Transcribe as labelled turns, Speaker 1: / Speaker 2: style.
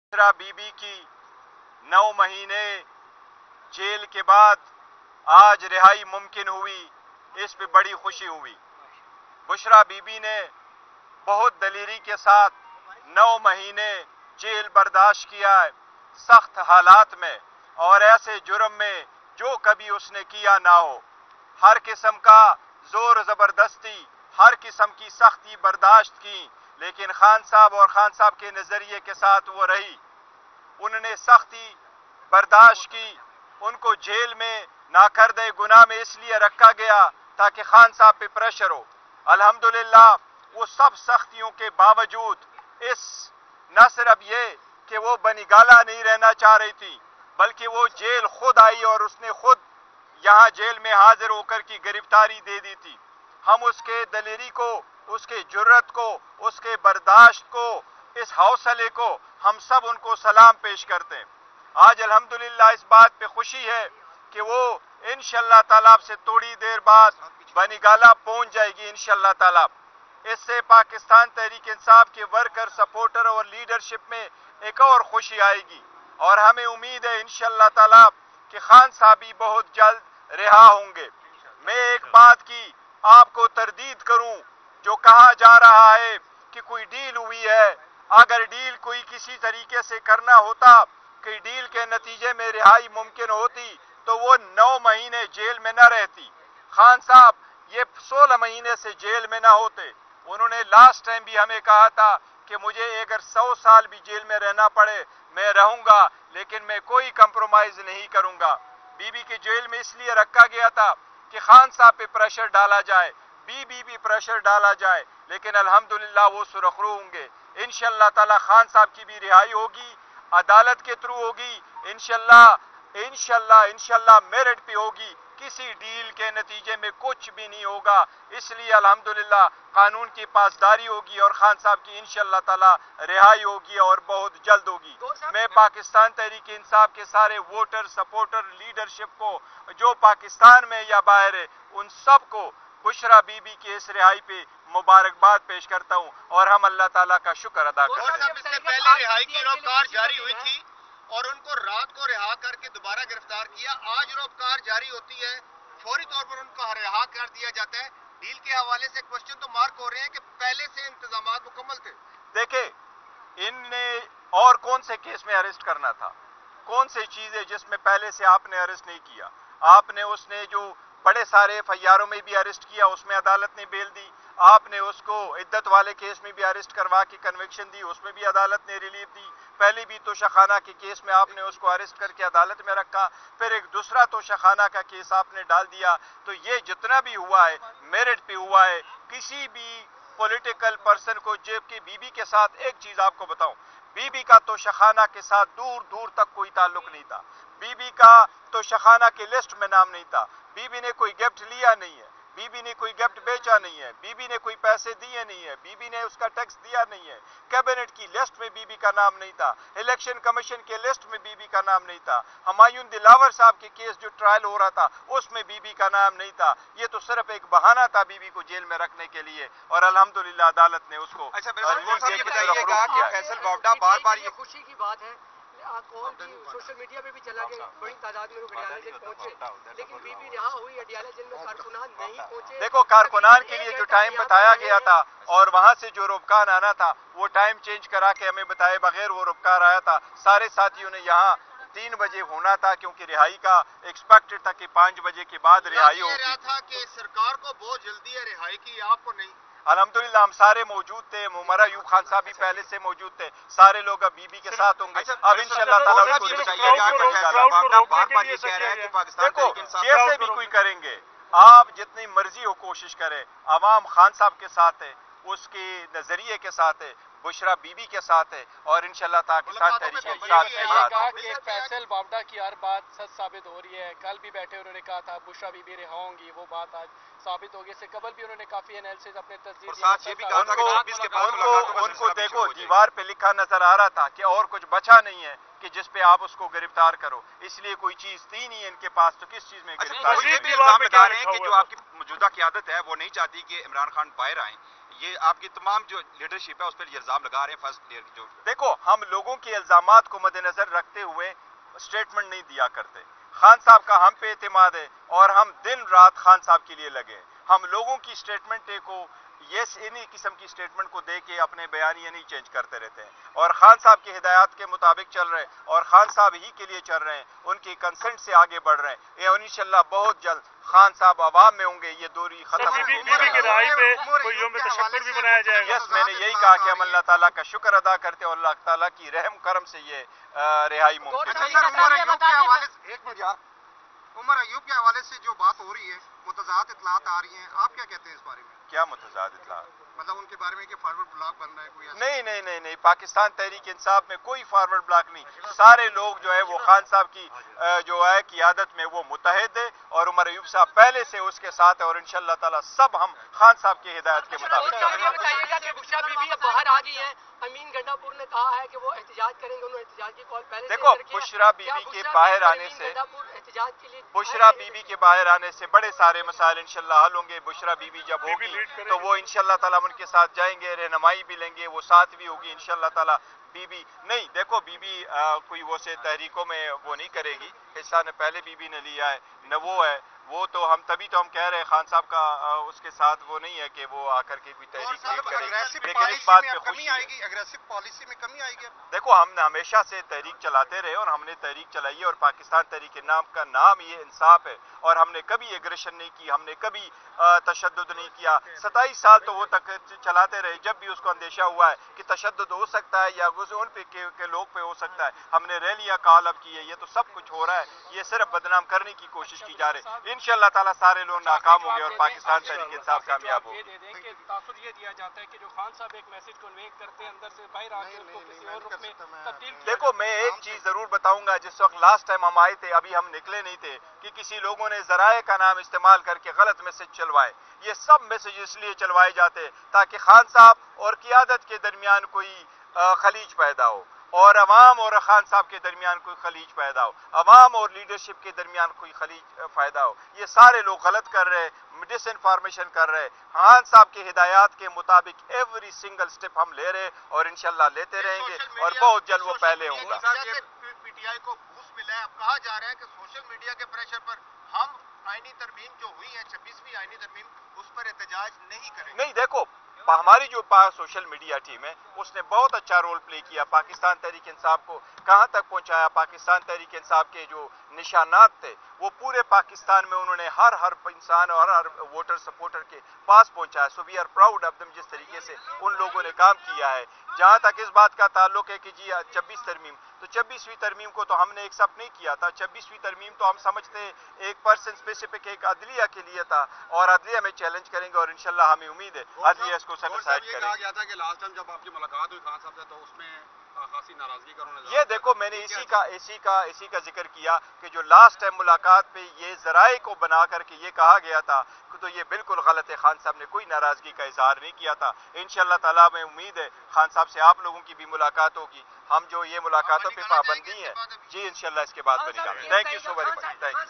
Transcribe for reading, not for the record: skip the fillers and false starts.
Speaker 1: बुशरा बीबी की 9 महीने जेल के बाद आज रिहाई मुमकिन हुई, इस पे बड़ी खुशी हुई। बुशरा बीबी ने बहुत दलेरी के साथ 9 महीने जेल बर्दाश्त किया है, सख्त हालात में और ऐसे जुर्म में जो कभी उसने किया ना हो। हर किस्म का जोर ज़बरदस्ती, हर किस्म की सख्ती बर्दाश्त की, लेकिन खान साहब और खान साहब के नज़रिए के साथ वो रही। उन्होंने सख्ती बर्दाश्त की। उनको जेल में नाकर्दे गुनाह में इसलिए रखा गया ताकि खान साहब पे प्रेशर हो। अल्हम्दुलिल्लाह वो सब सख्तियों के बावजूद इस न सिर्फ ये कि वो बनिगाला नहीं रहना चाह रही थी, बल्कि वो जेल खुद आई और उसने खुद यहाँ जेल में हाजिर होकर की गिरफ्तारी दे दी थी। हम उसके दलेरी को, उसके जुर्रत को, उसके बर्दाश्त को, इस हौसले को हम सब उनको सलाम पेश करते हैं। आज अल्हम्दुलिल्लाह इस बात पे खुशी है कि वो इंशाअल्लाह ताला से थोड़ी देर बाद बनिगाला पहुंच जाएगी इंशाअल्लाह ताला। इससे पाकिस्तान तहरीक इंसाफ के वर्कर, सपोर्टर और लीडरशिप में एक और खुशी आएगी और हमें उम्मीद है इंशाअल्लाह ताला कि खान साहब भी बहुत जल्द रिहा होंगे। मैं एक बात की आपको तरदीद करूं, जो कहा जा रहा है कि कोई डील हुई है, अगर डील कोई किसी तरीके से करना होता कि डील के नतीजे में रिहाई मुमकिन होती तो वो 9 महीने जेल में न रहती। खान साहब ये 16 महीने से जेल में न होते। उन्होंने लास्ट टाइम भी हमें कहा था कि मुझे अगर 100 साल भी जेल में रहना पड़े मैं रहूंगा, लेकिन मैं कोई कंप्रोमाइज नहीं करूंगा। बीबी के जेल में इसलिए रखा गया था कि खान साहब पे प्रेशर डाला जाए, बीबी भी प्रेशर डाला जाए, लेकिन अल्हम्दुलिल्लाह वो सुरखरू होंगे। इंशाअल्लाह ताला खान साहब की भी रिहाई होगी, अदालत के थ्रू होगी, इंशाअल्लाह मेरिट पे होगी। किसी डील के नतीजे में कुछ भी नहीं होगा, इसलिए अल्हम्दुलिल्लाह कानून की पासदारी होगी और खान साहब की इंशाअल्लाह ताला रिहाई होगी और बहुत जल्द होगी। मैं पाकिस्तान तहरीक इंसाफ के सारे वोटर, सपोर्टर, लीडरशिप को जो पाकिस्तान में या बाहर है, उन सब को बुशरा बीबी की इस रिहाई पे मुबारकबाद पेश करता हूँ और हम अल्लाह ताला का शुक्र अदा करते हैं।
Speaker 2: इससे पहले रिहाई की रोपकार जारी हुई थी और उनको रात को रिहा करके दोबारा गिरफ्तार किया। आज रोपकार जारी होती है, फौरी तौर पर उनको रिहा कर दिया जाता है। डील के हवाले से क्वेश्चन तो मार्क हो रहे हैं कि पहले से इंतजाम मुकम्मल थे।
Speaker 1: देखे, इनने और कौन से केस में अरेस्ट करना था, कौन सी चीज है जिसमें पहले से आपने अरेस्ट नहीं किया? आपने उसने जो बड़े सारे एफआईआरों में भी अरेस्ट किया, उसमें अदालत ने बेल दी। आपने उसको इद्दत वाले केस में भी अरेस्ट करवा के कन्विक्शन दी, उसमें भी अदालत ने रिलीफ दी। पहले भी तोशाखाना के केस में आपने उसको अरेस्ट करके अदालत में रखा, फिर एक दूसरा तोशाखाना का केस आपने डाल दिया। तो ये जितना भी हुआ है मेरिट पे हुआ है। किसी भी पॉलिटिकल पर्सन को, जबकि बीबी के साथ एक चीज आपको बताऊं, बीबी का तोशाखाना के साथ दूर दूर तक कोई ताल्लुक नहीं था। बीबी का तोशाखाना के लिस्ट में नाम नहीं था। बीबी ने कोई गिफ्ट लिया नहीं है, बीबी ने कोई गिफ्ट बेचा नहीं है, बीबी ने कोई पैसे दिए नहीं है, बीबी ने उसका टैक्स दिया नहीं है। कैबिनेट की लिस्ट में बीबी का नाम नहीं था, इलेक्शन कमीशन के लिस्ट में बीबी का नाम नहीं था, हुमायूं दिलावर साहब के केस जो ट्रायल हो रहा था उसमें बीबी का नाम नहीं था। ये तो सिर्फ एक बहाना था बीबी को जेल में रखने के लिए और अल्हम्दुलिल्लाह अदालत ने उसको
Speaker 2: फैसल बावड़ा बार-बार ये
Speaker 3: खुशी की बात है। सोशल मीडिया पे भी चला गया, बड़ी तादाद में लोग अडियाला जेल पहुंचे, लेकिन बीबी रिहा हुई, अडियाला जेल में कारकुनान नहीं पहुंचे।
Speaker 1: देखो, कारकुनान के लिए जो टाइम बताया गया था और वहां से जो रुपकार आना था वो टाइम चेंज करा के हमें बताए बगैर वो रुपकार आया था। सारे साथियों ने यहाँ 3 बजे होना था क्योंकि रिहाई का एक्सपेक्टेड था कि 5 बजे के बाद रिहाई होगी।
Speaker 2: रहा था कि सरकार को बहुत जल्दी है रिहाई की, आपको नहीं।
Speaker 1: अल्हम्दुलिल्लाह हम सारे मौजूद थे। मुमरा यूब खान साहब भी पहले से मौजूद थे। सारे लोग अब बीबी के साथ होंगे। अब इंशाअल्लाह ताला उसको देखो, जैसे भी कोई करेंगे, आप जितनी मर्जी हो कोशिश करें, अवाम खान साहब के साथ है, उसके नजरिए के साथ है, बुशरा बीबी के साथ है और इंशाअल्लाह पाकिस्तान तहरीक इंसाफ के साथ है।
Speaker 3: फैसल बावड़ा की हर बात सच साबित हो रही है। कल भी बैठे उन्होंने कहा था बुशरा बीबी रिहा होंगी, वो बात आज साबित हो गई। से कबल भी उन्होंने काफी एनालिसिस अपने तस्दीक
Speaker 1: उनको देखो दीवार पे लिखा नजर आ रहा था कि और कुछ बचा नहीं है कि जिस पे आप उसको गिरफ्तार करो, इसलिए कोई चीज थी नहीं इनके पास, तो किस चीज में गिरफ्तार?
Speaker 2: कि जो आपकी मौजूदा क़यादत है वो नहीं चाहती कि इमरान खान बाहर आए,
Speaker 4: یہ آپ کی تمام جو لیڈرشپ ہے اس پر الزام لگا رہے ہیں فرسٹ لیڈر جو
Speaker 1: دیکھو ہم لوگوں کے الزامات کو مد نظر رکھتے ہوئے اسٹیٹمنٹ نہیں دیا کرتے. خان صاحب کا ہم پہ اعتماد ہے اور ہم دن رات خان صاحب کے لیے لگے. ہم لوگوں کی اسٹیٹمنٹ کو انہی قسم کی اسٹیٹمنٹ کو دے کے اپنے بیانیے نہیں چینج کرتے رہتے ہیں اور خان صاحب کی ہدایات کے مطابق چل رہے ہیں اور خان صاحب ہی کے لیے چل رہے ہیں, ان کی کنسنٹ سے آگے بڑھ رہے ہیں. یہ انشاءاللہ بہت جلد خان صاحب عوام میں ہوں گے, یہ دوری ختم
Speaker 5: بی بی کے رہائی پہ کوئی یوم تشکر بھی منایا جائے گا.
Speaker 1: یس, میں نے یہی کہا کہ ہم اللہ تعالیٰ کا شکر ادا کرتے ہیں اور اللہ تعالیٰ کی رحم کرم سے یہ رہائی ممکن ہے.
Speaker 2: عمر ایوب کے حوالے سے جو بات ہو رہی ہے, متضاد اطلاعات آ رہی ہیں, آپ کیا کہتے ہیں اس بارے میں؟
Speaker 1: کیا متضاد اطلاع؟
Speaker 2: مطلب ان کے بارے میں کہ فارورڈ بلاک بن رہا ہے کوئی ایسا؟
Speaker 1: نہیں, پاکستان تحریک انصاف میں کوئی فارورڈ بلاک نہیں. سارے لوگ جو ہے وہ خان صاحب کی جو ہے قیادت میں وہ متحد ہے اور عمر ایوب صاحب پہلے سے اس کے ساتھ ہے اور انشاءاللہ تعالیٰ سب ہم خان صاحب کی ہدایت کے مطابق چل رہے ہیں.
Speaker 6: بتائیے گا کہ بشرا بی بی اب باہر آ گئی ہیں. امین گنڈا پور نے کہا ہے کہ وہ احتجاج کریں گے, انہوں نے احتجاج کی کال پہلے
Speaker 1: دیکھو بشرا بی بی کے باہر آنے سے
Speaker 6: احتجاج کے لیے
Speaker 1: بشرا بی بی کے باہر آنے سے بڑے سارے مسائل انشاءاللہ حل ہوں گے. بشرا بی بی جب ہوگی تو وہ انشاءاللہ تعالیٰ ان کے ساتھ جائیں گے, رہنمائی بھی لیں گے, وہ ساتھ بھی ہوگی انشاءاللہ تعالیٰ. بی بی نہیں, دیکھو بی بی کوئی وہ سے تحریکوں میں وہ نہیں کرے گی, حصہ نے پہلے بی بی نے لیا ہے نہ وہ ہے. وہ تو ہم تبھی تو ہم کہہ رہے ہیں خان صاحب کا اس کے ساتھ وہ نہیں ہے کہ وہ آ کر کے کوئی تحریک لیڈ کرے گی, لیکن اس بات پہ خوشی ہے.
Speaker 2: اگریسو پالیسی میں کمی آئے گی.
Speaker 1: دیکھو ہم نے ہمیشہ سے تحریک چلاتے رہے اور ہم نے تحریک چلائی ہے اور پاکستان تحریک نام کا نام یہ انصاف ہے اور ہم نے کبھی ایگریشن نہیں کی, ہم نے کبھی تشدد نہیں کیا. 27 سال تو وہ تک چلاتے رہے. جب بھی اس کو اندیشہ ہوا ہے کہ تشدد ہو سکتا ہے یا ان پہ کے لوگ پہ ہو سکتا ہے, ہم نے ریلیاں کال اپ کی ہے. یہ تو سب کچھ ہو رہا ہے, یہ صرف بدنام کرنے کی کوشش کی جا رہی ہے. انشاءاللہ تعالیٰ سارے لوگ ناکام ہوں گے اور پاکستان تحریک انصاف کامیاب ہوگی.
Speaker 3: تاثر یہ دیا جاتا ہے کہ جو خان صاحب ایک میسج کنوے کرتے ہیں اندر سے باہر آ کے اس کو کسی اور رخ میں تبدیل کیا.
Speaker 1: دیکھو میں ایک چیز ضرور بتاؤں گا, جس وقت لاسٹ ٹائم ہم آئے تھے ابھی ہم نکلے نہیں تھے کہ کسی لوگوں نے ذرائع کا نام استعمال کر کے غلط میسج چلوائے. یہ سب میسج اس لیے چلوائے جاتے تاکہ خان صاحب اور قیادت کے درمیان کوئی خلیج پیدا ہو اور عوام اور خان صاحب کے درمیان کوئی خلیج پیدا ہو, عوام اور لیڈرشپ کے درمیان کوئی خلیج فائدہ ہو. یہ سارے لوگ غلط کر رہے, ڈس انفارمیشن کر رہے. خان صاحب کی ہدایات کے مطابق ایوری سنگل سٹیپ ہم لے رہے اور انشاءاللہ لیتے رہیں گے اور بہت جلد وہ پہلے ہوں گا.
Speaker 2: پی ٹی آئی کو بوسٹ ملا ہے. اب کہا جا رہا ہے کہ سوشل میڈیا کے پریشر پر ہم آئینی ترمیم جو ہوئی ہے 26ویں آئینی ترمیم اس پر احتجاج نہیں کریں گے.
Speaker 1: نہیں دیکھو ہماری جو سوشل میڈیا ٹیم ہے اس نے بہت اچھا رول پلے کیا, پاکستان تحریک انصاف کو کہاں تک پہنچایا. پاکستان تحریک انصاف کے جو نشانات تھے وہ پورے پاکستان میں انہوں نے ہر انسان اور ہر ووٹر سپورٹر کے پاس پہنچایا. So we are proud of them, جس طریقے سے ان لوگوں نے کام کیا ہے. جہاں تک اس بات کا تعلق ہے کہ جی 26 ترمیم, تو 26ویں ترمیم کو تو ہم نے ایکسپٹ نہیں کیا تھا. 26ویں ترمیم تو ہم سمجھتے ہیں ایک پرسن اسپیسیفک ایک عدلیہ کے لیے تھا اور عدلیہ میں چیلنج کریں گے اور انشاءاللہ ہمیں امید ہے عدلیہ اس کو سیٹسفائی کرے گی.
Speaker 4: کہا گیا تھا کہ لاسٹ ٹائم جب آپ کی ملاقات ہوئی خان صاحب سے تو اس میں خاصی ناراضگی کا انہوں نے
Speaker 1: یہ دیکھو میں نے اسی کا ذکر کیا کہ جو لاسٹ ٹائم ملاقات پہ یہ ذرائع کو بنا کر کے یہ کہا گیا تھا تو یہ بالکل غلط ہے. خان صاحب نے کوئی ناراضگی کا اظہار نہیں کیا تھا. انشاءاللہ تعالیٰ میں امید ہے خان صاحب سے آپ لوگوں کی بھی ملاقات ہوگی. ہم جو یہ ملاقاتوں پہ پابندی ہے جی انشاءاللہ اس کے بعد بنی گا. Thank you so very much. Thank you.